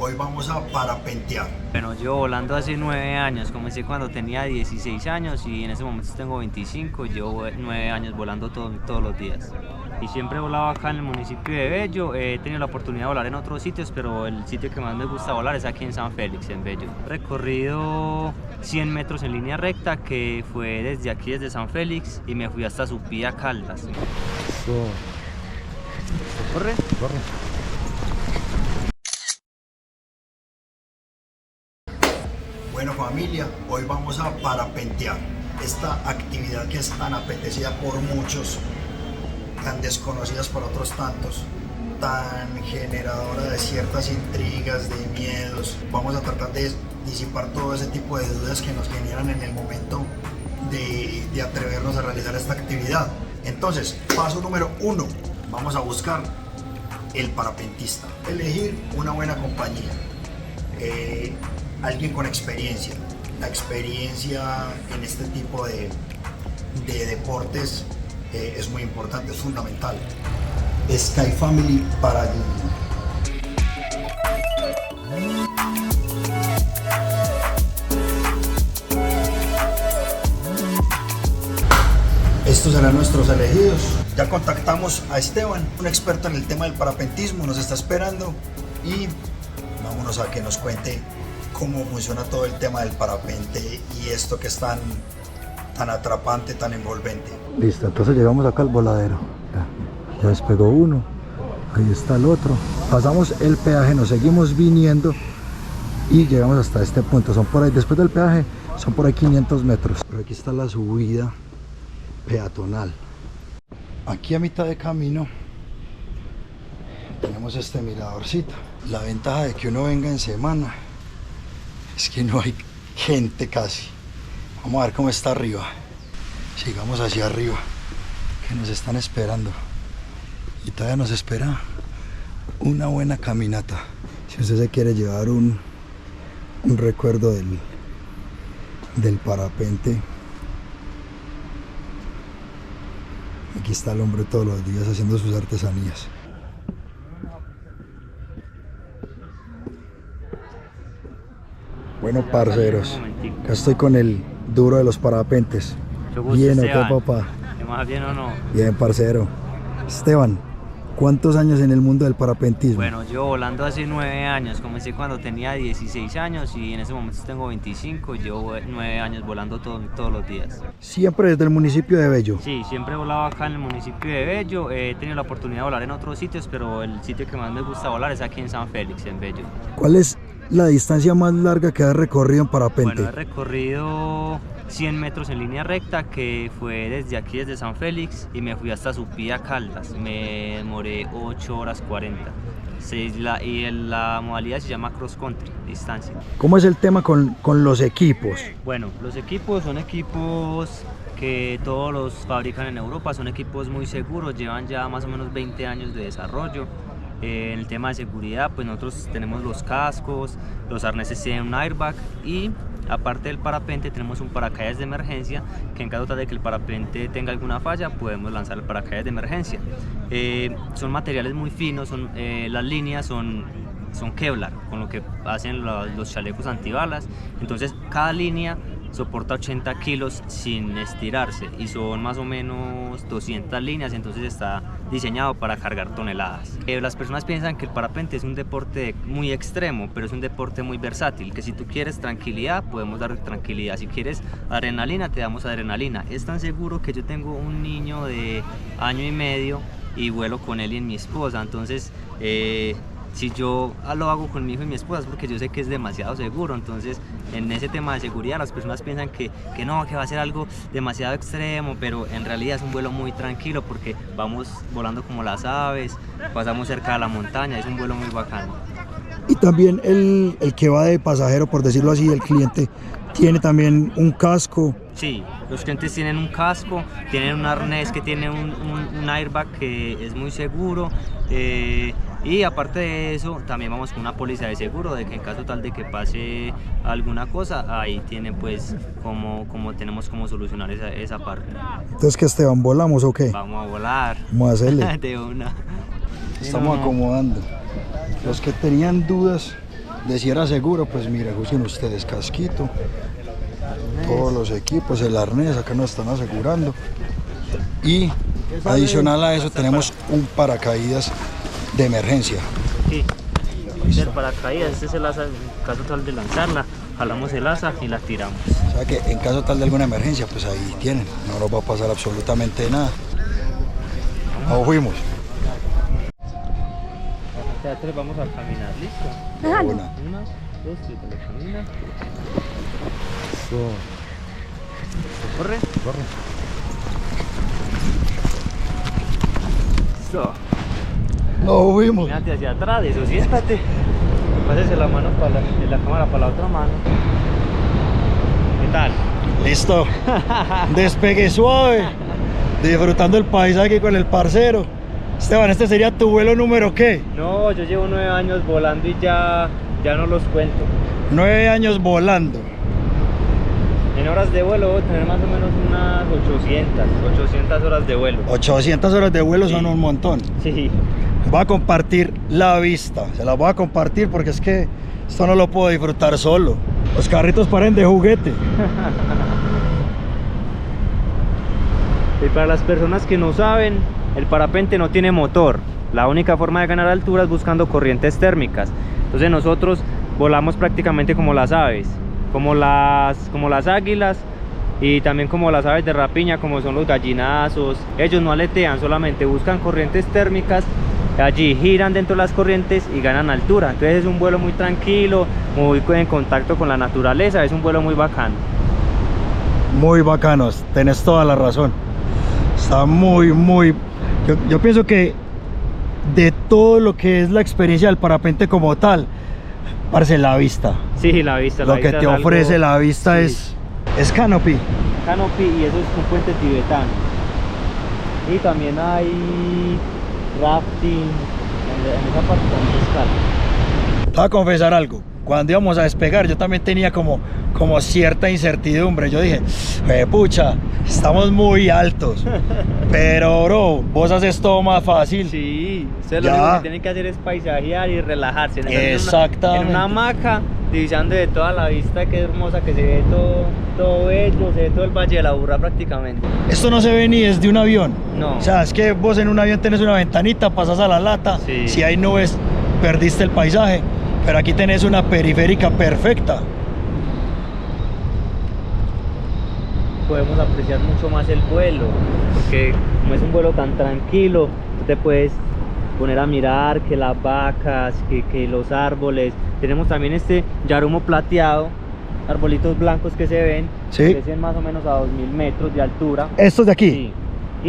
Hoy vamos a parapentear. Bueno, yo volando hace 9 años, comencé cuando tenía 16 años y en ese momento tengo 25, llevo 9 años volando todos los días. Y siempre he volado acá en el municipio de Bello, he tenido la oportunidad de volar en otros sitios, pero el sitio que más me gusta volar es aquí en San Félix, en Bello. He recorrido 100 metros en línea recta, que fue desde aquí, desde San Félix, y me fui hasta Supía, Caldas. ¿Corre? Corre. Bueno familia, hoy vamos a parapentear. Esta actividad que es tan apetecida por muchos, tan desconocidas por otros tantos, tan generadora de ciertas intrigas, de miedos. Vamos a tratar de disipar todo ese tipo de dudas que nos generan en el momento de atrevernos a realizar esta actividad. Entonces, paso número 1, vamos a buscar el parapentista. Elegir una buena compañía, alguien con experiencia. La experiencia en este tipo de deportes es muy importante, es fundamental. Sky Family para allí. Estos serán nuestros elegidos. Ya contactamos a Esteban, un experto en el tema del parapentismo, nos está esperando y vámonos a que nos cuente cómo funciona todo el tema del parapente y esto que es tan atrapante, tan envolvente. Listo, entonces llegamos acá al voladero. Ya despegó uno, ahí está el otro. Pasamos el peaje, nos seguimos viniendo y llegamos hasta este punto. Son por ahí, después del peaje, son por ahí 500 metros. Pero aquí está la subida peatonal. Aquí a mitad de camino tenemos este miradorcito. La ventaja de que uno venga en semana es que no hay gente casi. Vamos a ver cómo está arriba. Sigamos hacia arriba, que nos están esperando. Y todavía nos espera una buena caminata. Si usted se quiere llevar un recuerdo del parapente, aquí está el hombre todos los días haciendo sus artesanías. Bueno, parceros, acá estoy con el duro de los parapentes. Bien, ¿o qué, papá? ¿Qué más, bien o no? Bien, parcero. Esteban, ¿cuántos años en el mundo del parapentismo? Bueno, yo volando hace 9 años, comencé cuando tenía 16 años y en ese momento tengo 25, llevo 9 años volando todos los días. ¿Siempre desde el municipio de Bello? Sí, siempre he volado acá en el municipio de Bello, he tenido la oportunidad de volar en otros sitios, pero el sitio que más me gusta volar es aquí en San Félix, en Bello. ¿Cuál es la distancia más larga que has recorrido en parapente? Bueno, he recorrido 100 metros en línea recta, que fue desde aquí, desde San Félix, y me fui hasta Supía, Caldas. Me demoré 8 horas 40. Y la modalidad se llama cross country, distancia. ¿Cómo es el tema con los equipos? Bueno, los equipos son equipos que todos los fabrican en Europa, son equipos muy seguros, llevan ya más o menos 20 años de desarrollo. En el tema de seguridad, pues nosotros tenemos los cascos, los arneses tienen un airbag y aparte del parapente tenemos un paracaídas de emergencia, que en caso tal de que el parapente tenga alguna falla podemos lanzar el paracaídas de emergencia. Son materiales muy finos, las líneas son Kevlar, con lo que hacen los chalecos antibalas. Entonces cada línea soporta 80 kilos sin estirarse y son más o menos 200 líneas, entonces está diseñado para cargar toneladas. Las personas piensan que el parapente es un deporte muy extremo, pero es un deporte muy versátil, que si tú quieres tranquilidad, podemos darte tranquilidad, si quieres adrenalina, te damos adrenalina. Es tan seguro que yo tengo un niño de 1 año y medio y vuelo con él y mi esposa, entonces si yo lo hago con mi hijo y mi esposa es porque yo sé que es demasiado seguro. Entonces en ese tema de seguridad las personas piensan que no, que va a ser algo demasiado extremo, pero en realidad es un vuelo muy tranquilo porque vamos volando como las aves, pasamos cerca de la montaña, es un vuelo muy bacano. Y también el que va de pasajero, por decirlo así, el cliente, tiene también un casco. Sí, los clientes tienen un casco, tienen un arnés que tiene un airbag que es muy seguro. Y aparte de eso, también vamos con una póliza de seguro, de que en caso tal de que pase alguna cosa, ahí tienen pues tenemos cómo solucionar esa parte. Entonces, ¿qué, Esteban, volamos o qué? Vamos a volar. Vamos a hacerle. De una. Estamos acomodando. Los que tenían dudas de si era seguro, pues mira, usen ustedes casquito, todos los equipos, el arnés, acá nos están asegurando. Y adicional a eso tenemos un paracaídas de emergencia. Sí, el paracaídas, este es el asa, en caso tal de lanzarla, jalamos el asa y la tiramos. O sea que en caso tal de alguna emergencia, pues ahí tienen, no nos va a pasar absolutamente nada. ¿Cómo fuimos? Teatro, vamos a caminar, ¿listo? Una. 1, 2, 3, camina. Eso. Corre. Corre. Eso. No fuimos. Mírate hacia atrás, eso, siéntate. Pásese la mano para de la cámara para la otra mano. ¿Qué tal? Listo. Despegue suave. Disfrutando el paisaje con el parcero. Esteban, ¿este sería tu vuelo número qué? No, yo llevo 9 años volando y ya no los cuento. 9 años volando. En horas de vuelo voy a tener más o menos unas 800 horas de vuelo. 800 horas de vuelo son Sí. un montón. Sí. Voy a compartir la vista. Se la voy a compartir porque es que esto no lo puedo disfrutar solo. Los carritos paren de juguete. Y para las personas que no saben, el parapente no tiene motor. La única forma de ganar altura es buscando corrientes térmicas. Entonces nosotros volamos prácticamente como las aves, como las águilas y también como las aves de rapiña, como son los gallinazos. Ellos no aletean, solamente buscan corrientes térmicas, allí giran dentro de las corrientes y ganan altura. Entonces es un vuelo muy tranquilo, muy en contacto con la naturaleza, es un vuelo muy bacano. Muy bacanos, tenés toda la razón. Está muy... Yo pienso que de todo lo que es la experiencia del parapente como tal, parce, la vista. Sí, la vista. Lo la que vista te es algo- ofrece la vista sí. es canopy. Canopy, y eso es un puente tibetano. Y también hay rafting en esa parte también es Te voy a confesar algo. Cuando íbamos a despegar, yo también tenía como cierta incertidumbre. Yo dije, pucha, estamos muy altos. Pero, bro, vos haces todo más fácil. Sí, ustedes lo Ya. único que tienen que hacer es paisajear y relajarse. Exactamente. En una hamaca, divisando de toda la vista, que es hermosa, que se ve todo bello, se ve todo el Valle de la Burra prácticamente. Esto no se ve ni desde un avión. No. O sea, es que vos en un avión tenés una ventanita, pasas a la lata. Sí. Si hay nubes, perdiste el paisaje. Pero aquí tenés una periférica perfecta. Podemos apreciar mucho más el vuelo, porque como es un vuelo tan tranquilo, tú te puedes poner a mirar que las vacas, que los árboles. Tenemos también este yarumo plateado, arbolitos blancos que se ven, Sí. que crecen más o menos a 2000 metros de altura. Estos de aquí. Sí.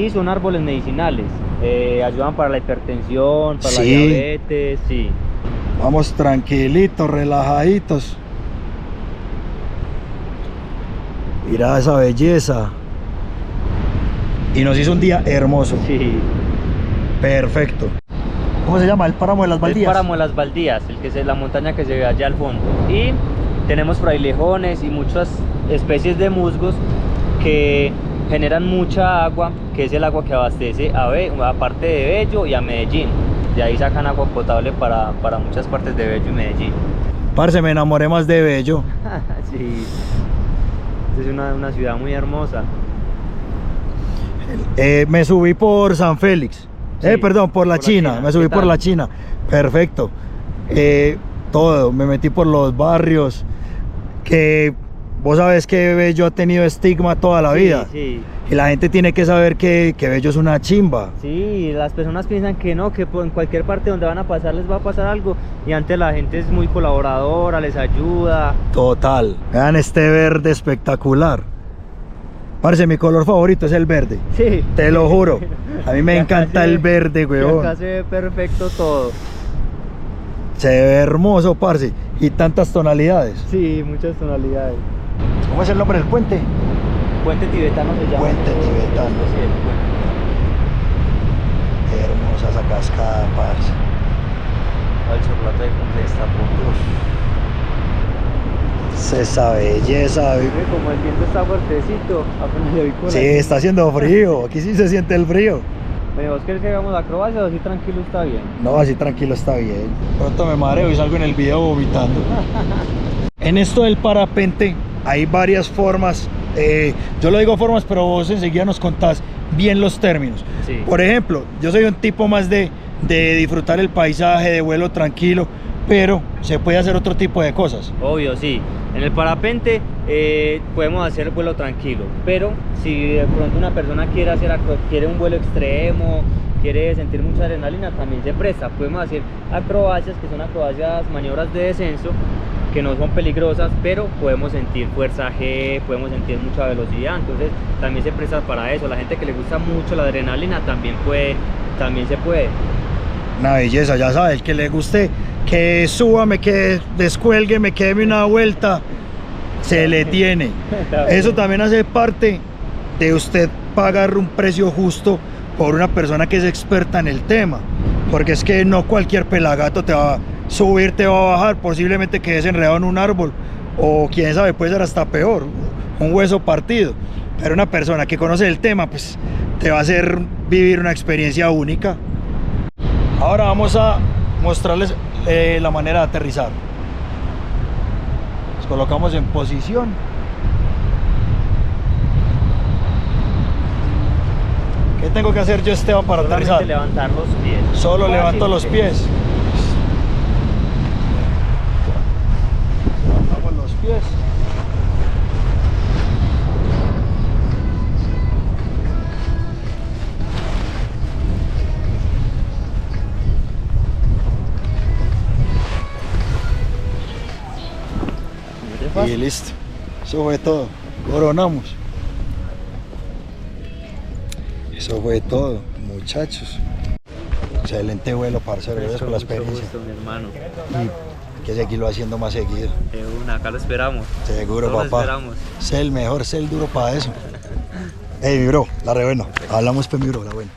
Y son árboles medicinales, ayudan para la hipertensión, para la Sí. diabetes, sí. Vamos tranquilitos, relajaditos. Mira esa belleza. Y nos hizo un día hermoso. Sí. Perfecto. ¿Cómo se llama? El páramo de las Baldías. El páramo de las Baldías, la montaña que se ve allá al fondo. Y tenemos frailejones y muchas especies de musgos que generan mucha agua, que es el agua que abastece a parte de Bello y a Medellín. De ahí sacan agua potable para muchas partes de Bello y Medellín. Parce, me enamoré más de Bello. Sí, es una ciudad muy hermosa. Me subí por San Félix. Sí, Perdón, por la por la China. China. Me subí ¿Qué por tal? la China. Perfecto. Todo. Me metí por los barrios. Que vos sabes que Bello ha tenido estigma toda la vida. Sí, Y la gente tiene que saber que Bello es una chimba. sí, las personas piensan que no, que en cualquier parte donde van a pasar les va a pasar algo. Y antes la gente es muy colaboradora, les ayuda. Total. Vean este verde espectacular. Parce, mi color favorito es el verde. Sí. Te lo juro. A mí me Y acá encanta se el ve- verde, y weón. acá se ve perfecto todo. Se ve hermoso, parce. Y tantas tonalidades. Sí, muchas tonalidades. ¿Cómo es el nombre del puente? Puente tibetano se llama. Puente tibetano. Sí, el puente. Qué hermosa esa cascada, parce. El chocolate de cómo se destapó. Esa belleza. Ve, como el viento está fuertecito, apenas le doy con Sí, la- está haciendo frío. Aquí sí se siente el frío. Bueno, ¿vos querés que hagamos acrobacias o así tranquilo está bien? No, así tranquilo está bien. Pronto me mareo y salgo en el video vomitando. En esto del parapente hay varias formas. Yo lo digo formas, pero vos enseguida nos contás bien los términos. Sí. Por ejemplo, yo soy un tipo más de disfrutar el paisaje, de vuelo tranquilo, pero se puede hacer otro tipo de cosas. Obvio, sí. En el parapente podemos hacer vuelo tranquilo, pero si de pronto una persona quiere un vuelo extremo, quiere sentir mucha adrenalina, también se presta. Podemos hacer acrobacias, que son acrobacias, maniobras de descenso, que no son peligrosas, pero podemos sentir fuerza G, podemos sentir mucha velocidad, entonces también se presta para eso. La gente que le gusta mucho la adrenalina también se puede. Una belleza, ya sabe, el que le guste que súbame, que descuélgueme, que deme una vuelta, se le tiene. Eso también hace parte de usted pagar un precio justo por una persona que es experta en el tema, porque es que no cualquier pelagato te va a subir, te va a bajar, posiblemente quedes enredado en un árbol, o quién sabe, puede ser hasta peor, un hueso partido. Pero una persona que conoce el tema, pues te va a hacer vivir una experiencia única. Ahora vamos a mostrarles la manera de aterrizar. Nos colocamos en posición. ¿Qué tengo que hacer yo, Esteban, para aterrizar? Levantar los pies. Solo levanto los pies. Levantamos los pies. Y listo. Eso fue todo. Coronamos. Eso fue todo, muchachos. Excelente vuelo, parcero. Gracias por la experiencia. Gusto, mi hermano. Y hay que seguirlo haciendo más seguido. Acá lo esperamos. Seguro, Todos papá. esperamos. Sé el mejor, sé el duro para eso. Ey, mi bro, la re bueno. Hablamos, pues, mi bro, la buena.